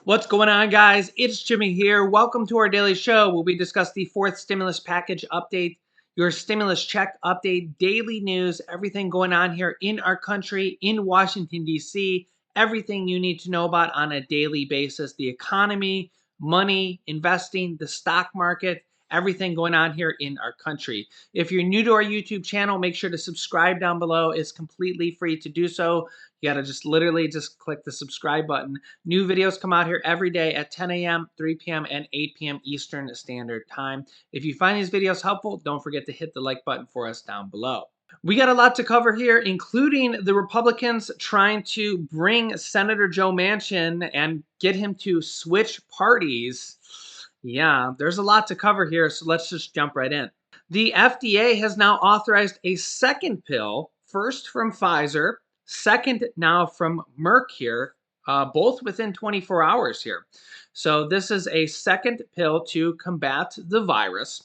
What's going on, guys? It's Jimmy here. Welcome to our daily show where we discuss the fourth stimulus package update, your stimulus check update, daily news, everything going on here in our country, in Washington, D.C., everything you need to know about on a daily basis, the economy, money, investing, the stock market, everything going on here in our country. If you're new to our YouTube channel, make sure to subscribe down below. It's completely free to do so. You got to literally click the subscribe button. New videos come out here every day at 10 a.m., 3 p.m., and 8 p.m. Eastern Standard Time. If you find these videos helpful, don't forget to hit the like button for us down below. We got a lot to cover here, including the Republicans trying to bring Senator Joe Manchin and get him to switch parties. Yeah, there's a lot to cover here, so let's just jump right in. The FDA has now authorized a second pill, first from Pfizer, second now from Merck here, both within 24 hours here. So this is a second pill to combat the virus,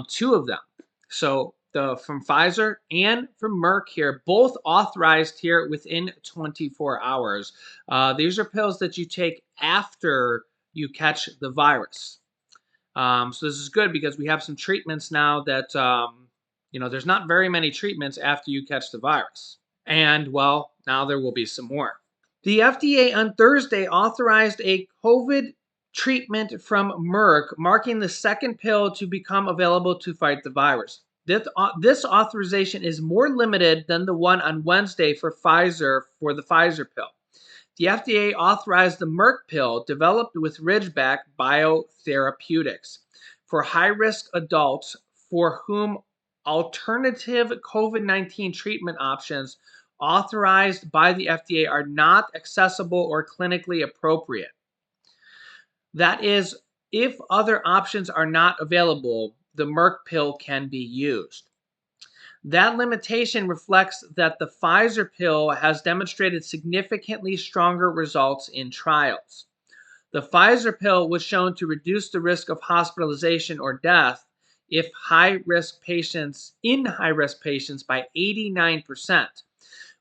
two of them. So from Pfizer and from Merck here, both authorized here within 24 hours. These are pills that you take after you catch the virus. So this is good because we have some treatments now that, there's not very many treatments after you catch the virus. And, well, now there will be some more. The FDA on Thursday authorized a COVID treatment from Merck, marking the second pill to become available to fight the virus. This authorization is more limited than the one on Wednesday for Pfizer for the Pfizer pill. The FDA authorized the Merck pill developed with Ridgeback Biotherapeutics for high-risk adults for whom alternative COVID-19 treatment options authorized by the FDA are not accessible or clinically appropriate. That is, if other options are not available, the Merck pill can be used. That limitation reflects that the Pfizer pill has demonstrated significantly stronger results in trials. The Pfizer pill was shown to reduce the risk of hospitalization or death in high-risk patients by 89%,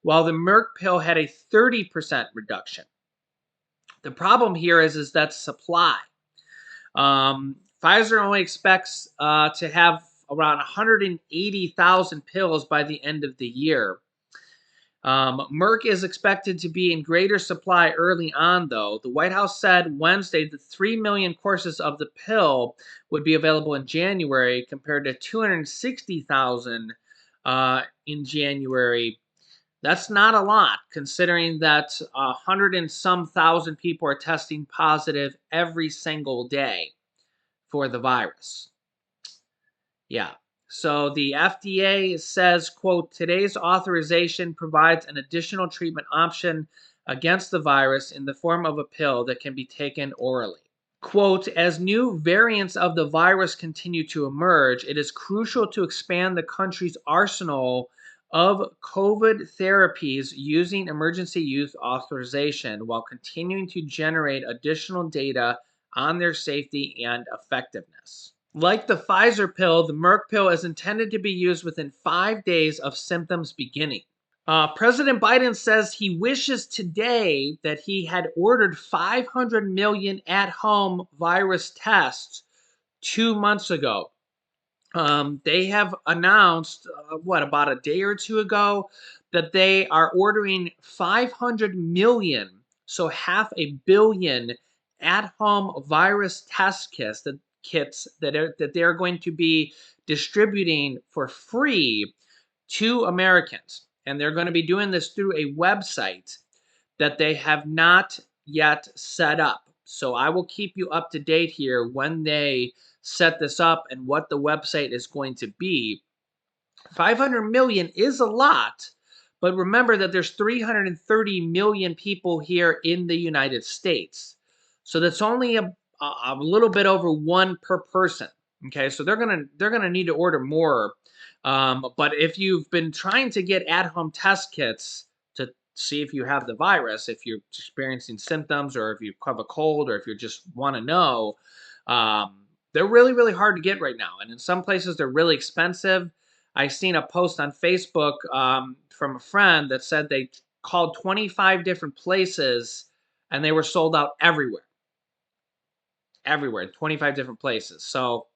while the Merck pill had a 30% reduction. The problem here is that supply. Pfizer only expects to have around 180,000 pills by the end of the year. Merck is expected to be in greater supply early on, though. The White House said Wednesday that 3 million courses of the pill would be available in January compared to 260,000 in January. That's not a lot, considering that 100 and some thousand people are testing positive every single day for the virus. Yeah. So the FDA says, quote, today's authorization provides an additional treatment option against the virus in the form of a pill that can be taken orally. Quote, as new variants of the virus continue to emerge, it is crucial to expand the country's arsenal of COVID therapies using emergency use authorization while continuing to generate additional data on their safety and effectiveness. Like the Pfizer pill, the Merck pill is intended to be used within 5 days of symptoms beginning. President Biden says he wishes today that he had ordered 500 million at-home virus tests 2 months ago. They have announced, about a day or two ago, that they are ordering 500 million, so 500 million at-home virus test kits that they're going to be distributing for free to Americans. And they're going to be doing this through a website that they have not yet set up. So I will keep you up to date here when they set this up and what the website is going to be. 500 million is a lot, but remember that there's 330 million people here in the United States. So that's only a little bit over one per person. Okay, so they're gonna need to order more. But if you've been trying to get at-home test kits to see if you have the virus, if you're experiencing symptoms, or if you have a cold, or if you just want to know, they're really, really hard to get right now. And in some places, they're really expensive. I seen a post on Facebook from a friend that said they called 25 different places and they were sold out everywhere. everywhere, in 25 different places. So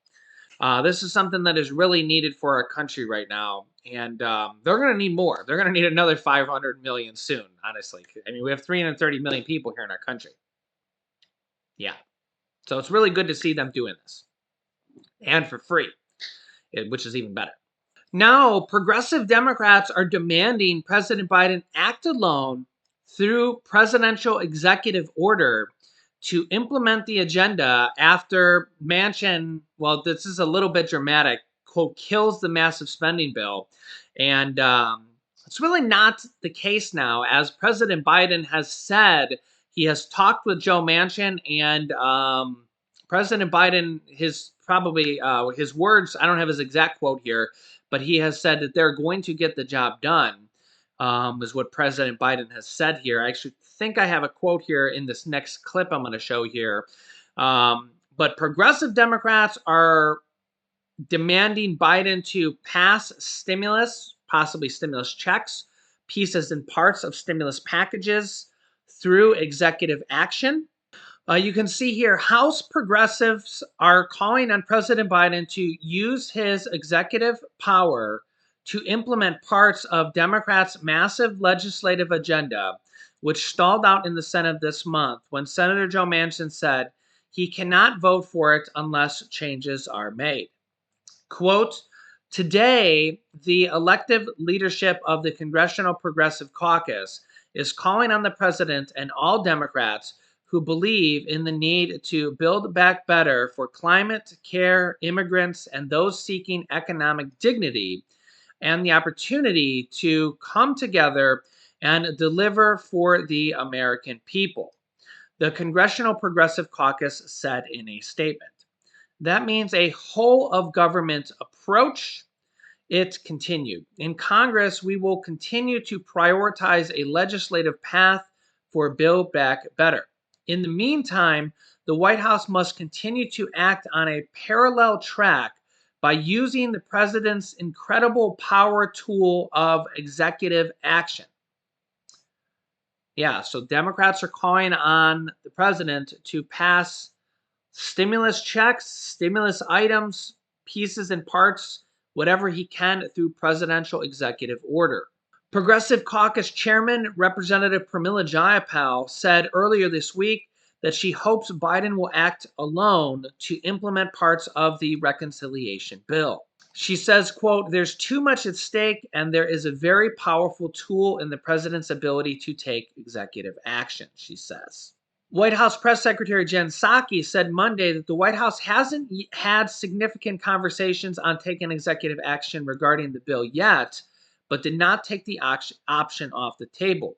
this is something that is really needed for our country right now. And they're going to need more. They're going to need another 500 million soon, honestly. I mean, we have 330 million people here in our country. Yeah. So it's really good to see them doing this. And for free, which is even better. Now, progressive Democrats are demanding President Biden act alone through presidential executive order to implement the agenda after Manchin, well, this is a little bit dramatic, quote, kills the massive spending bill. And it's really not the case now, as President Biden has said he has talked with Joe Manchin, and President Biden, his words, I don't have his exact quote here, but he has said that they're going to get the job done, is what President Biden has said here. I actually think I have a quote here in this next clip I'm going to show here. But progressive Democrats are demanding Biden to pass stimulus, possibly stimulus checks, pieces and parts of stimulus packages through executive action. You can see here, House progressives are calling on President Biden to use his executive power to implement parts of Democrats' massive legislative agenda, which stalled out in the Senate this month when Senator Joe Manchin said he cannot vote for it unless changes are made. Quote, today, the elective leadership of the Congressional Progressive Caucus is calling on the president and all Democrats who believe in the need to build back better for climate, care, immigrants, and those seeking economic dignity, and the opportunity to come together and deliver for the American people, the Congressional Progressive Caucus said in a statement. That means a whole of government approach. It continued. In Congress, we will continue to prioritize a legislative path for Build Back Better. In the meantime, the White House must continue to act on a parallel track by using the president's incredible power tool of executive action. Yeah, so Democrats are calling on the president to pass stimulus checks, stimulus items, pieces and parts, whatever he can through presidential executive order. Progressive Caucus Chairman Representative Pramila Jayapal said earlier this week that she hopes Biden will act alone to implement parts of the reconciliation bill. She says, quote, there's too much at stake and there is a very powerful tool in the president's ability to take executive action, she says. White House Press Secretary Jen Psaki said Monday that the White House hasn't had significant conversations on taking executive action regarding the bill yet, but did not take the option off the table.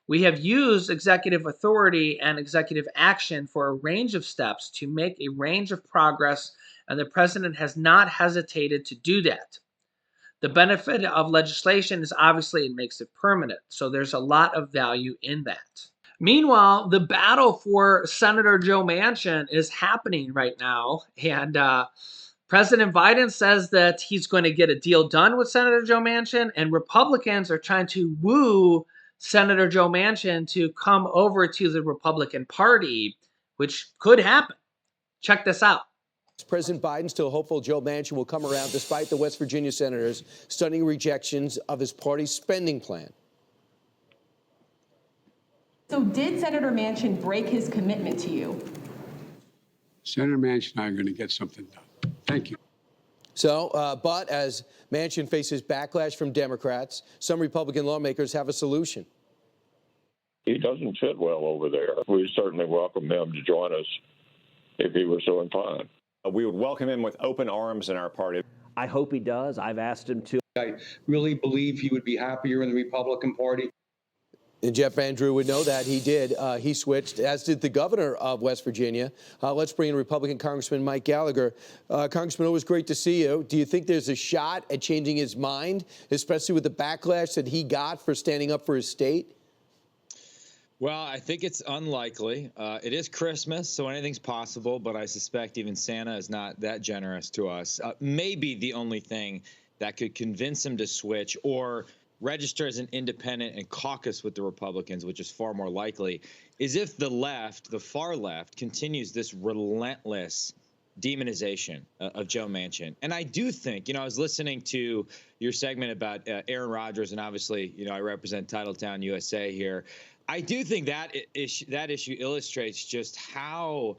We have used executive authority and executive action for a range of steps to make a range of progress, and the president has not hesitated to do that. The benefit of legislation is obviously it makes it permanent, so there's a lot of value in that. Meanwhile, the battle for Senator Joe Manchin is happening right now, and President Biden says that he's going to get a deal done with Senator Joe Manchin, and Republicans are trying to woo Senator Joe Manchin to come over to the Republican Party, which could happen. Check this out. President Biden still hopeful Joe Manchin will come around despite the West Virginia senators' stunning rejections of his party's spending plan. So did Senator Manchin break his commitment to you? Senator Manchin and I are going to get something done. Thank you. So, but as Manchin faces backlash from Democrats, some Republican lawmakers have a solution. He doesn't fit well over there. We certainly welcome him to join us if he were so inclined. We would welcome him with open arms in our party. I hope he does. I've asked him to. I really believe he would be happier in the Republican Party. And Jeff Van Drew would know that he did. He switched, as did the governor of West Virginia. Let's bring in Republican Congressman Mike Gallagher. Congressman, always great to see you. Do you think there's a shot at changing his mind, especially with the backlash that he got for standing up for his state? Well, I think it's unlikely. It is Christmas, so anything's possible, but I suspect even Santa is not that generous to us. Maybe the only thing that could convince him to switch or register as an independent and caucus with the Republicans, which is far more likely, is if the left, the far left, continues this relentless demonization of Joe Manchin. And I do think, I was listening to your segment about Aaron Rodgers, and obviously, I represent Titletown USA here. I do think that issue illustrates just how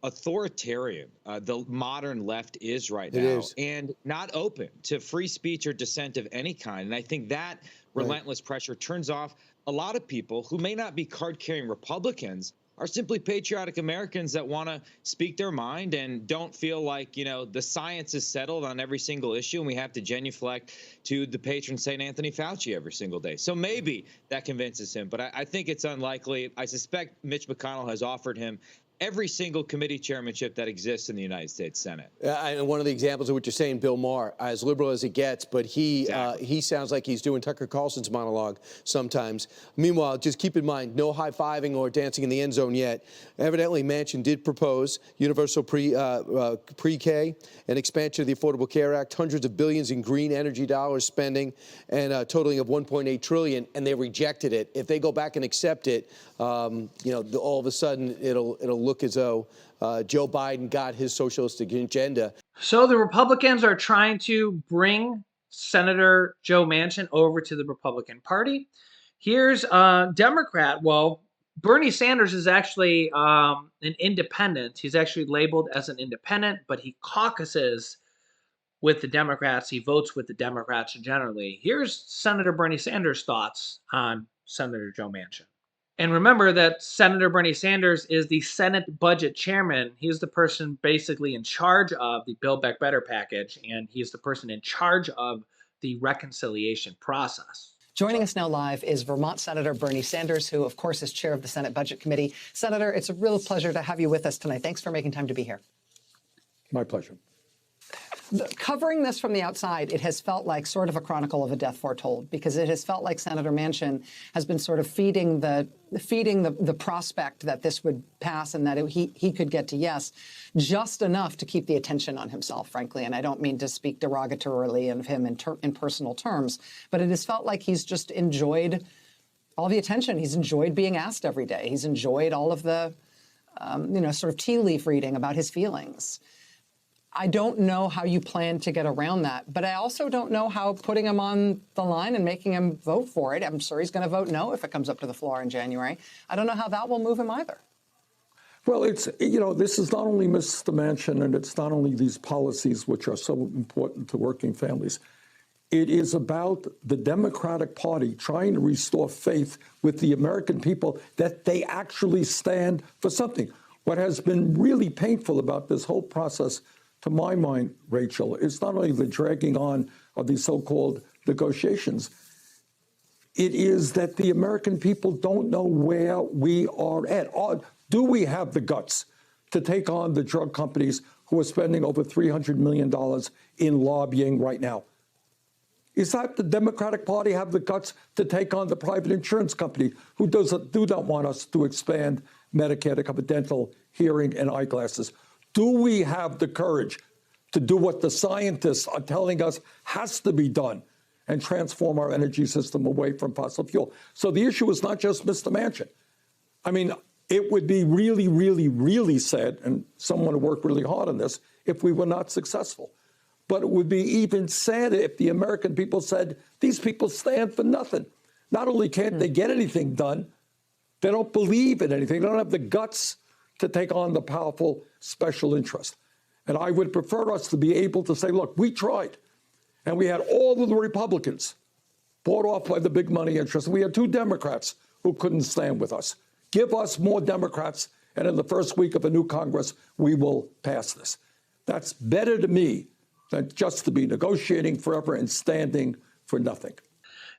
authoritarian the modern left is right now, and not open to free speech or dissent of any kind. And I think that relentless pressure turns off a lot of people who may not be card-carrying Republicans, are simply patriotic Americans that want to speak their mind and don't feel like, the science is settled on every single issue and we have to genuflect to the patron St. Anthony Fauci every single day. So maybe that convinces him, but I think it's unlikely. I suspect Mitch McConnell has offered him every single committee chairmanship that exists in the United States Senate. And one of the examples of what you're saying, Bill Maher, as liberal as it gets, but he sounds like he's doing Tucker Carlson's monologue sometimes. Meanwhile, just keep in mind, no high-fiving or dancing in the end zone yet. Evidently, Manchin did propose universal pre-K, an expansion of the Affordable Care Act, hundreds of billions in green energy dollars spending, and a totaling of $1.8 trillion, and they rejected it. If they go back and accept it, all of a sudden it'll look as though Joe Biden got his socialistic agenda. So the Republicans are trying to bring Senator Joe Manchin over to the Republican Party. Here's a Democrat. Well, Bernie Sanders is actually an independent. He's actually labeled as an independent, but he caucuses with the Democrats. He votes with the Democrats generally. Here's Senator Bernie Sanders' thoughts on Senator Joe Manchin. And remember that Senator Bernie Sanders is the Senate budget chairman. He's the person basically in charge of the Build Back Better package, and he's the person in charge of the reconciliation process. Joining us now live is Vermont Senator Bernie Sanders, who, of course, is chair of the Senate Budget Committee. Senator, it's a real pleasure to have you with us tonight. Thanks for making time to be here. My pleasure. Covering this from the outside, it has felt like sort of a chronicle of a death foretold, because it has felt like Senator Manchin has been sort of feeding the prospect that this would pass and that he could get to yes, just enough to keep the attention on himself, frankly. And I don't mean to speak derogatorily of him in personal terms, but it has felt like he's just enjoyed all the attention. He's enjoyed being asked every day. He's enjoyed all of the, sort of tea leaf reading about his feelings. I don't know how you plan to get around that, but I also don't know how putting him on the line and making him vote for it. I'm sure he's going to vote no if it comes up to the floor in January. I don't know how that will move him either. Well, this is not only Mr. Manchin, and it's not only these policies which are so important to working families. It is about the Democratic Party trying to restore faith with the American people that they actually stand for something. What has been really painful about this whole process, to my mind, Rachel, is not only the dragging on of these so-called negotiations, it is that the American people don't know where we are at. Do we have the guts to take on the drug companies who are spending over $300 million in lobbying right now? Is that the Democratic Party have the guts to take on the private insurance company who do not want us to expand Medicare to cover dental, hearing, and eyeglasses? Do we have the courage to do what the scientists are telling us has to be done and transform our energy system away from fossil fuel? So the issue is not just Mr. Manchin. I mean, it would be really, really, really sad, and someone would work really hard on this, if we were not successful. But it would be even sadder if the American people said, these people stand for nothing. Not only can't they get anything done, they don't believe in anything. They don't have the guts to take on the powerful special interest. And I would prefer us to be able to say, look, we tried. And we had all of the Republicans bought off by the big money interests. We had 2 Democrats who couldn't stand with us. Give us more Democrats, and in the first week of a new Congress, we will pass this. That's better to me than just to be negotiating forever and standing for nothing.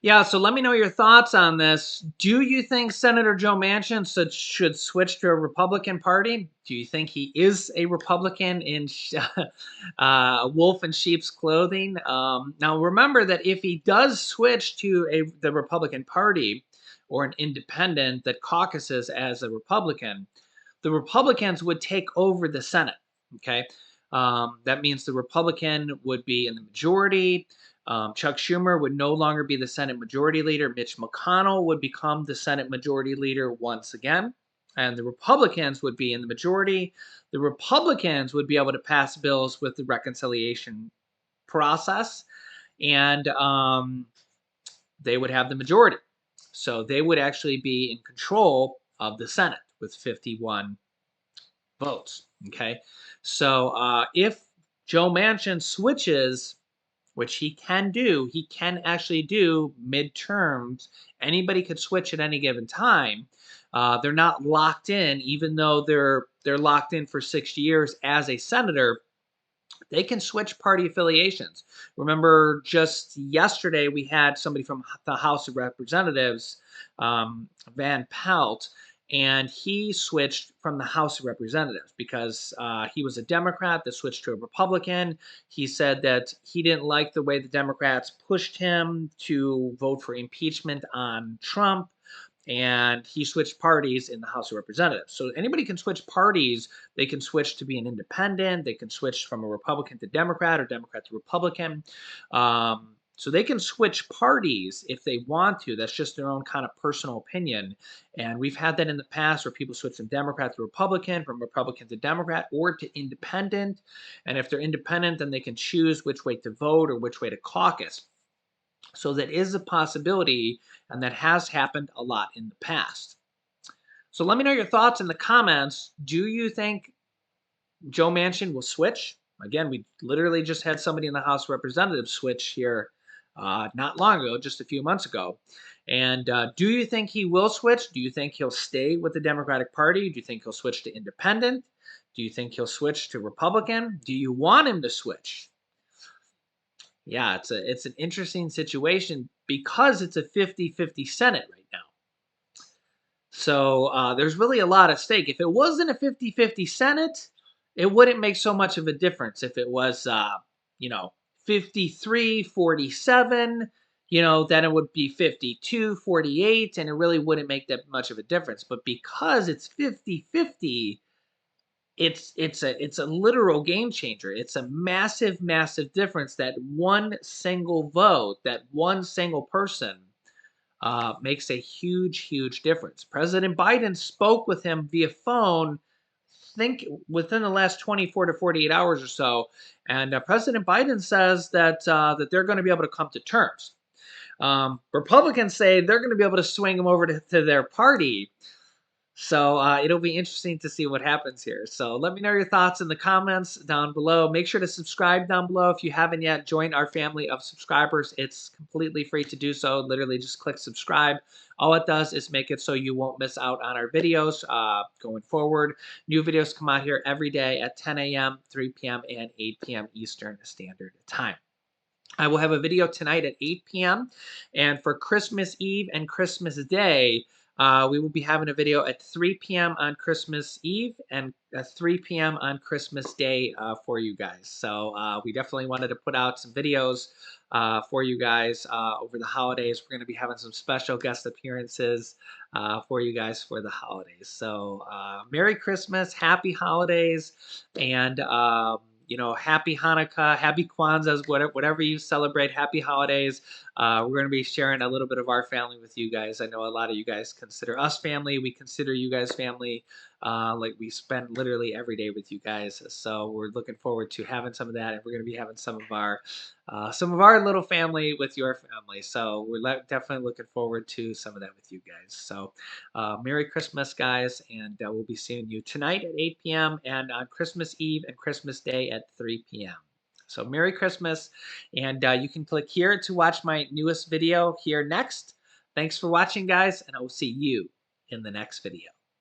Yeah, so let me know your thoughts on this. Do you think Senator Joe Manchin should switch to a Republican Party? Do you think he is a Republican in wolf in sheep's clothing? Now, remember that if he does switch to the Republican Party or an independent that caucuses as a Republican, the Republicans would take over the Senate, okay? That means the Republican would be in the majority. Chuck Schumer would no longer be the Senate Majority Leader. Mitch McConnell would become the Senate Majority Leader once again. And the Republicans would be in the majority. The Republicans would be able to pass bills with the reconciliation process, and they would have the majority. So they would actually be in control of the Senate with 51 votes. Okay. So if Joe Manchin switches, which he can actually do midterms. Anybody could switch at any given time. They're not locked in, even though they're locked in for 6 years as a senator. They can switch party affiliations. Remember, just yesterday we had somebody from the House of Representatives, Van Pelt, and he switched from the House of Representatives because he was a Democrat that switched to a Republican. He said that he didn't like the way the Democrats pushed him to vote for impeachment on Trump, and he switched parties in the House of Representatives. So anybody can switch parties. They can switch to be an independent. They can switch from a Republican to Democrat or Democrat to Republican. So they can switch parties if they want to. That's just their own kind of personal opinion. And we've had that in the past where people switch from Democrat to Republican, from Republican to Democrat, or to independent. And if they're independent, then they can choose which way to vote or which way to caucus. So that is a possibility, and that has happened a lot in the past. So let me know your thoughts in the comments. Do you think Joe Manchin will switch? Again, we literally just had somebody in the House of Representatives switch here not long ago, just a few months ago. And do you think he will switch? Do you think he'll stay with the Democratic Party? Do you think he'll switch to independent? Do you think he'll switch to Republican? Do you want him to switch? Yeah, it's an interesting situation because it's a 50-50 Senate right now. So there's really a lot at stake. If it wasn't a 50-50 Senate, it wouldn't make so much of a difference. If it was, 53-47, then it would be 52-48, and it really wouldn't make that much of a difference. But because it's 50-50, it's a literal game changer. It's a massive, massive difference. That one single vote, that one single person makes a huge, huge difference. President Biden spoke with him via phone, think within the last 24 to 48 hours or so, and President Biden says that they're going to be able to come to terms. Republicans say they're going to be able to swing him over to their party. So it'll be interesting to see what happens here. So let me know your thoughts in the comments down below. Make sure to subscribe down below if you haven't yet. Join our family of subscribers. It's completely free to do so. Literally just click subscribe. All it does is make it so you won't miss out on our videos going forward. New videos come out here every day at 10 a.m., 3 p.m., and 8 p.m. Eastern Standard Time. I will have a video tonight at 8 p.m. And for Christmas Eve and Christmas Day, we will be having a video at 3 p.m. on Christmas Eve and 3 p.m. on Christmas Day for you guys. So we definitely wanted to put out some videos for you guys over the holidays. We're going to be having some special guest appearances for you guys for the holidays. So Merry Christmas, Happy Holidays, and Happy Hanukkah, Happy Kwanzaa, whatever you celebrate, Happy Holidays. We're going to be sharing a little bit of our family with you guys. I know a lot of you guys consider us family. We consider you guys family. Like we spend literally every day with you guys. So we're looking forward to having some of that, and we're going to be having some of our little family with your family. So we're definitely looking forward to some of that with you guys. So Merry Christmas, guys, and we'll be seeing you tonight at 8 p.m. and on Christmas Eve and Christmas Day at 3 p.m. So Merry Christmas, and you can click here to watch my newest video here next. Thanks for watching, guys, and I will see you in the next video.